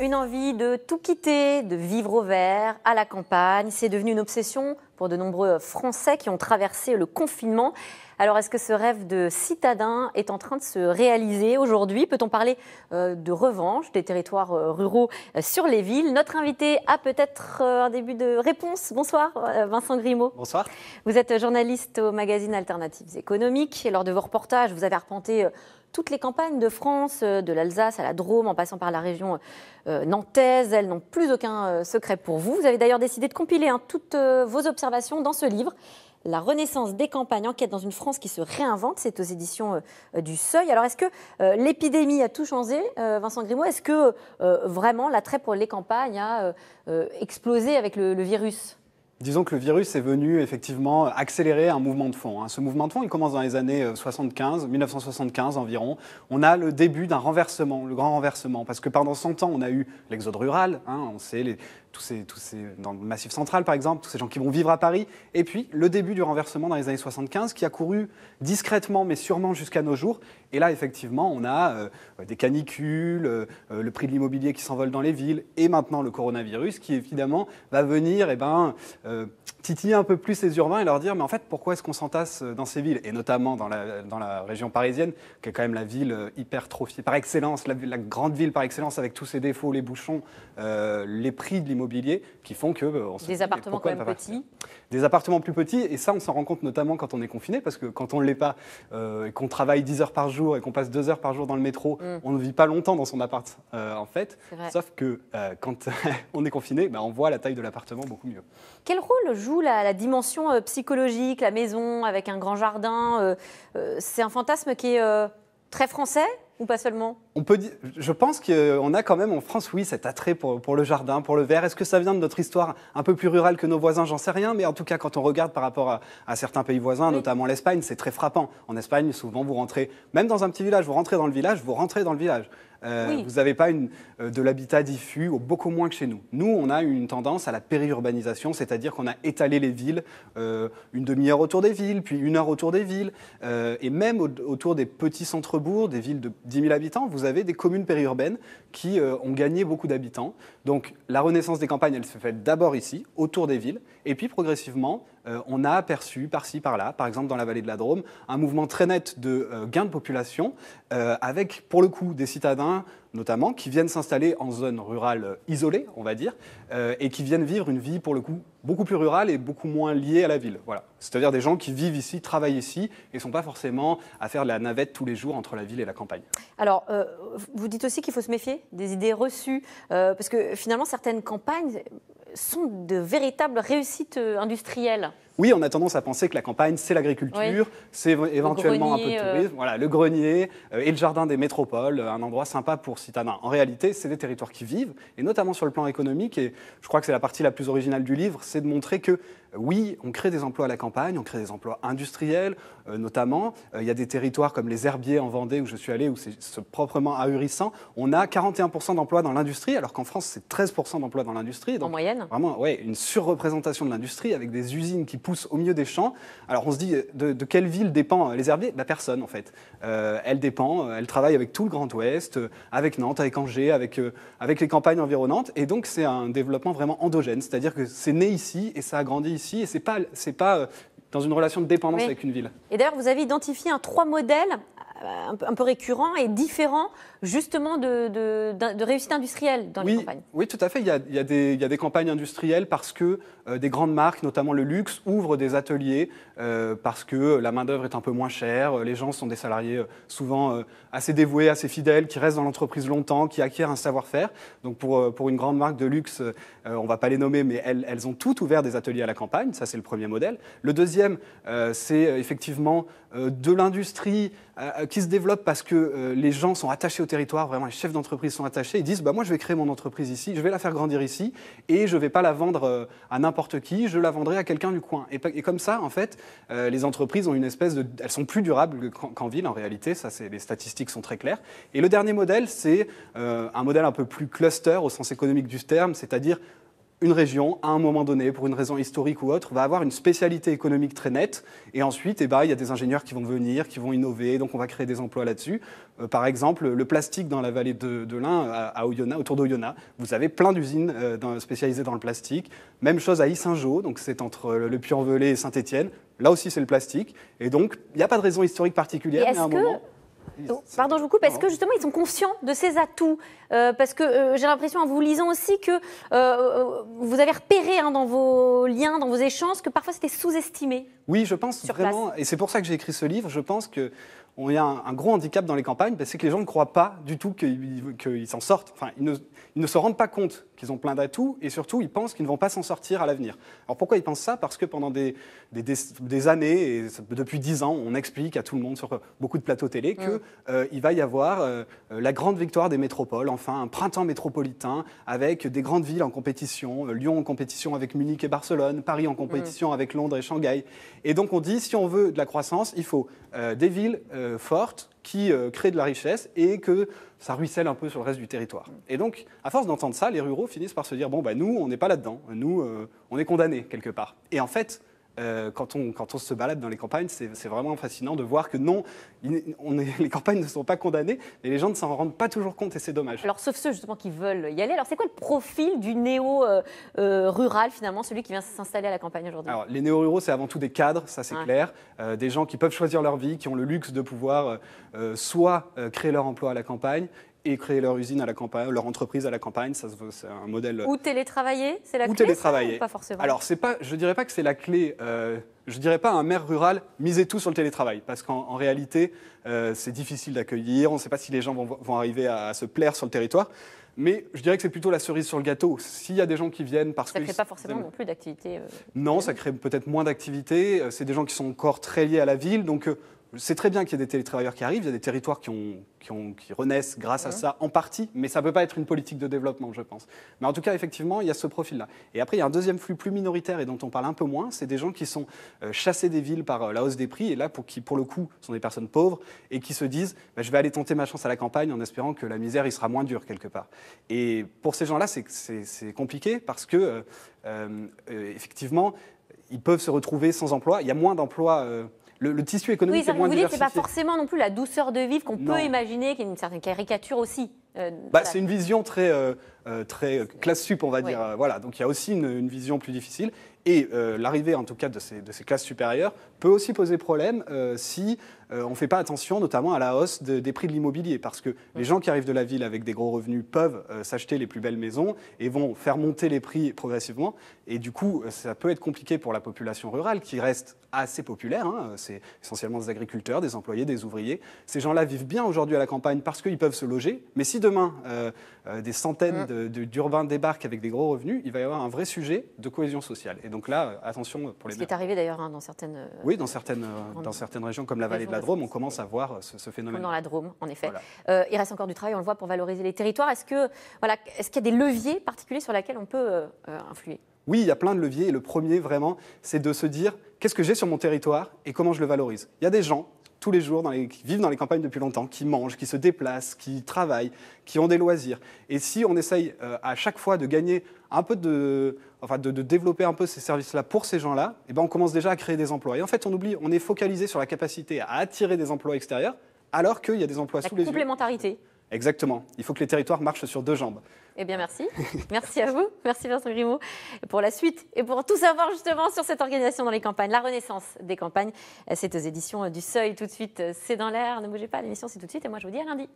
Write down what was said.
une envie de tout quitter, de vivre au vert, à la campagne. C'est devenu une obsession pour de nombreux Français qui ont traversé le confinement. Alors, est-ce que ce rêve de citadin est en train de se réaliser aujourd'hui? Peut-on parler de revanche des territoires ruraux sur les villes? Notre invité a peut-être un début de réponse. Bonsoir, Vincent Grimaud. Bonsoir. Vous êtes journaliste au magazine Alternatives économiques. Et lors de vos reportages, vous avez arpenté toutes les campagnes de France, de l'Alsace à la Drôme, en passant par la région nantaise. Elles n'ont plus aucun secret pour vous. Vous avez d'ailleurs décidé de compiler toutes vos observations dans ce livre. La renaissance des campagnes, enquête dans une France qui se réinvente, c'est aux éditions du Seuil. Alors, est-ce que l'épidémie a tout changé, Vincent Grimaud? Est-ce que vraiment l'attrait pour les campagnes a explosé avec le virus? Disons que le virus est venu effectivement accélérer un mouvement de fond. Ce mouvement de fond, il commence dans les années 1975 environ. On a le début d'un renversement, le grand renversement, parce que pendant 100 ans, on a eu l'exode rural, on sait, tous ces, dans le Massif central par exemple, tous ces gens qui vont vivre à Paris, et puis le début du renversement dans les années 75 qui a couru discrètement mais sûrement jusqu'à nos jours. Et là, effectivement, on a des canicules, le prix de l'immobilier qui s'envole dans les villes, et maintenant le coronavirus qui, évidemment, va venir titiller un peu plus les urbains et leur dire mais en fait, pourquoi est-ce qu'on s'entasse dans ces villes? Et notamment dans la région parisienne, qui est quand même la ville hypertrophiée par excellence, la grande ville par excellence avec tous ses défauts, les bouchons, les prix de l'immobilier qui font que... des appartements quand même petits. Des appartements plus petits, et ça, on s'en rend compte notamment quand on est confiné, parce que quand on ne l'est pas, et qu'on travaille 10 heures par jour, et qu'on passe 2 heures par jour dans le métro, on ne vit pas longtemps dans son appart, en fait. Sauf que quand on est confiné, on voit la taille de l'appartement beaucoup mieux. Quel rôle joue la dimension psychologique, la maison avec un grand jardin? C'est un fantasme qui est très français ou pas seulement? On peut dire, je pense qu'on a quand même en France, oui, cet attrait pour le jardin, pour le vert. Est-ce que ça vient de notre histoire un peu plus rurale que nos voisins? J'en sais rien, mais en tout cas, quand on regarde par rapport à certains pays voisins, notamment l'Espagne, c'est très frappant. En Espagne, souvent, vous rentrez, même dans un petit village, vous rentrez dans le village, vous rentrez dans le village. Vous n'avez pas de l'habitat diffus, beaucoup moins que chez nous. Nous, on a une tendance à la périurbanisation, c'est-à-dire qu'on a étalé les villes, une demi-heure autour des villes, puis 1 heure autour des villes, et même autour des petits centres-bourgs, des villes de 10 000 habitants, vous avez des communes périurbaines qui ont gagné beaucoup d'habitants. Donc la renaissance des campagnes, elle se fait d'abord ici, autour des villes, et puis progressivement, on a aperçu par-ci, par-là, par exemple dans la vallée de la Drôme, un mouvement très net de gain de population, avec pour le coup des citadins notamment, qui viennent s'installer en zone rurale isolée, on va dire, et qui viennent vivre une vie pour le coup beaucoup plus rurale et beaucoup moins liée à la ville. Voilà. C'est-à-dire des gens qui vivent ici, travaillent ici, et ne sont pas forcément à faire la navette tous les jours entre la ville et la campagne. Alors, vous dites aussi qu'il faut se méfier des idées reçues, parce que finalement certaines campagnes sont de véritables réussites industrielles. Oui, on a tendance à penser que la campagne, c'est l'agriculture, c'est éventuellement un peu de tourisme, voilà, le grenier et le jardin des métropoles, un endroit sympa pour citadins. En réalité, c'est des territoires qui vivent, et notamment sur le plan économique, et je crois que c'est la partie la plus originale du livre, c'est de montrer que oui, on crée des emplois à la campagne, on crée des emplois industriels, notamment. Il y a des territoires comme les Herbiers en Vendée, où je suis allé, où c'est proprement ahurissant. On a 41% d'emplois dans l'industrie, alors qu'en France, c'est 13% d'emplois dans l'industrie. En moyenne. Vraiment, ouais, une surreprésentation de l'industrie, avec des usines qui poussent au milieu des champs. Alors on se dit, de quelle ville dépend les Herbiers? Personne, en fait. Elle dépend, elle travaille avec tout le Grand Ouest, avec Nantes, avec Angers, avec les campagnes environnantes. Et donc, c'est un développement vraiment endogène, c'est-à-dire que c'est né ici et ça a grandi ici, et c'est pas dans une relation de dépendance avec une ville. Et d'ailleurs, vous avez identifié 3 modèles un peu récurrents et différents, justement, de réussite industrielle dans les campagnes. Oui, tout à fait. Il y a des campagnes industrielles parce que des grandes marques, notamment le luxe, ouvrent des ateliers parce que la main-d'œuvre est un peu moins chère. Les gens sont des salariés souvent assez dévoués, assez fidèles, qui restent dans l'entreprise longtemps, qui acquièrent un savoir-faire. Donc pour une grande marque de luxe, on ne va pas les nommer, mais elles ont toutes ouvert des ateliers à la campagne. Ça, c'est le premier modèle. Le deuxième, c'est effectivement de l'industrie qui se développe parce que les gens sont attachés au territoire, vraiment les chefs d'entreprise sont attachés, ils disent moi je vais créer mon entreprise ici, je vais la faire grandir ici et je ne vais pas la vendre à n'importe qui, je la vendrai à quelqu'un du coin. Et comme ça, en fait, les entreprises ont une espèce de... Elles sont plus durables qu'en ville en réalité, ça, les statistiques sont très claires. Et le dernier modèle, c'est un modèle un peu plus cluster au sens économique du terme, c'est-à-dire une région, à un moment donné, pour une raison historique ou autre, va avoir une spécialité économique très nette. Et ensuite, il y a des ingénieurs qui vont venir, qui vont innover. Donc, on va créer des emplois là-dessus. Par exemple, le plastique dans la vallée de l'Ain, à Oyonnax, autour d'Oyonnax, vous avez plein d'usines spécialisées dans le plastique. Même chose à Yssingeaux, donc c'est entre le Puy-en-Velay et Saint-Étienne. Là aussi, c'est le plastique. Et donc, il n'y a pas de raison historique particulière, mais à un moment... Pardon, je vous coupe. Est-ce que justement ils sont conscients de ces atouts parce que j'ai l'impression en vous lisant aussi que vous avez repéré dans vos liens, dans vos échanges, que parfois c'était sous-estimé. Oui, je pense vraiment, et c'est pour ça que j'ai écrit ce livre, je pense qu'il y a un gros handicap dans les campagnes, c'est que les gens ne croient pas du tout qu'ils s'en sortent. Enfin, ils ne se rendent pas compte qu'ils ont plein d'atouts, et surtout, ils pensent qu'ils ne vont pas s'en sortir à l'avenir. Alors pourquoi ils pensent ça? Parce que pendant des années, et depuis 10 ans, on explique à tout le monde sur beaucoup de plateaux télé qu'il va y avoir la grande victoire des métropoles, enfin un printemps métropolitain avec des grandes villes en compétition, Lyon en compétition avec Munich et Barcelone, Paris en compétition avec Londres et Shanghai. Et donc on dit, si on veut de la croissance, il faut des villes fortes qui créent de la richesse et que ça ruisselle un peu sur le reste du territoire. Et donc, à force d'entendre ça, les ruraux finissent par se dire, bon, nous, on n'est pas là-dedans, nous, on est condamnés quelque part. Et en fait, quand on se balade dans les campagnes, c'est vraiment fascinant de voir que non, les campagnes ne sont pas condamnées, mais les gens ne s'en rendent pas toujours compte et c'est dommage. Alors, sauf ceux justement qui veulent y aller. Alors, c'est quoi le profil du néo-rural finalement, celui qui vient s'installer à la campagne aujourd'hui? Alors, les néo-ruraux, c'est avant tout des cadres, ça c'est clair, des gens qui peuvent choisir leur vie, qui ont le luxe de pouvoir soit créer leur emploi à la campagne, et créer leur usine à la campagne, leur entreprise à la campagne, ça c'est un modèle. Ou télétravailler, c'est la clé. Ou télétravailler. Ou pas forcément. Alors je dirais pas que c'est la clé. Je dirais pas à un maire rural misez tout sur le télétravail, parce qu'en réalité c'est difficile d'accueillir. On ne sait pas si les gens vont arriver à se plaire sur le territoire. Mais je dirais que c'est plutôt la cerise sur le gâteau. S'il y a des gens qui viennent parce que... Ça ne crée pas forcément non plus d'activité. Non, ça crée peut-être moins d'activité. C'est des gens qui sont encore très liés à la ville. Donc c'est très bien qu'il y ait des télétravailleurs qui arrivent. Il y a des territoires qui renaissent grâce à ça en partie. Mais ça ne peut pas être une politique de développement, je pense. Mais en tout cas, effectivement, il y a ce profil-là. Et après, il y a un deuxième flux plus minoritaire et dont on parle un peu moins. C'est des gens qui sont chassés des villes par la hausse des prix. Et là, qui, pour le coup, sont des personnes pauvres et qui se disent je vais aller tenter ma chance à la campagne en espérant que la misère, il sera moins dure quelque part. Et pour ces gens-là, c'est compliqué parce que, effectivement, ils peuvent se retrouver sans emploi. Il y a moins d'emplois. Le tissu économique est moins diversifié. Ce n'est pas forcément non plus la douceur de vivre qu'on peut imaginer, qui est une certaine caricature aussi. C'est une vision très classe sup, on va dire. Voilà. Donc il y a aussi une vision plus difficile. Et l'arrivée, en tout cas, de ces classes supérieures peut aussi poser problème si on ne fait pas attention, notamment à la hausse des prix de l'immobilier. Parce que les gens qui arrivent de la ville avec des gros revenus peuvent s'acheter les plus belles maisons et vont faire monter les prix progressivement. Et du coup, ça peut être compliqué pour la population rurale, qui reste assez populaire. C'est essentiellement des agriculteurs, des employés, des ouvriers. Ces gens-là vivent bien aujourd'hui à la campagne parce qu'ils peuvent se loger. Mais si demain, des centaines d'urbains débarquent avec des gros revenus, il va y avoir un vrai sujet de cohésion sociale. Et donc là, attention pour les Ce qui est arrivé d'ailleurs dans certaines... Oui, dans certaines régions comme la vallée de la Drôme, on commence à voir ce phénomène. Comme dans la Drôme, en effet. Voilà. Il reste encore du travail, on le voit, pour valoriser les territoires. Est-ce qu'il y a des leviers particuliers sur lesquels on peut influer? Oui, il y a plein de leviers. Et le premier, vraiment, c'est de se dire qu'est-ce que j'ai sur mon territoire et comment je le valorise. Il y a des gens tous les jours qui vivent dans les campagnes depuis longtemps, qui mangent, qui se déplacent, qui travaillent, qui ont des loisirs. Et si on essaye à chaque fois de gagner un peu de développer un peu ces services-là pour ces gens-là, on commence déjà à créer des emplois. Et en fait, on est focalisé sur la capacité à attirer des emplois extérieurs, alors qu'il y a des emplois sous les yeux. La complémentarité. Exactement. Il faut que les territoires marchent sur deux jambes. Eh bien, merci. Merci à vous. Merci Vincent Grimaud pour la suite et pour tout savoir justement sur cette organisation dans les campagnes. La renaissance des campagnes, c'est aux éditions du Seuil tout de suite. C'est dans l'air. Ne bougez pas, l'émission c'est tout de suite et moi je vous dis à lundi.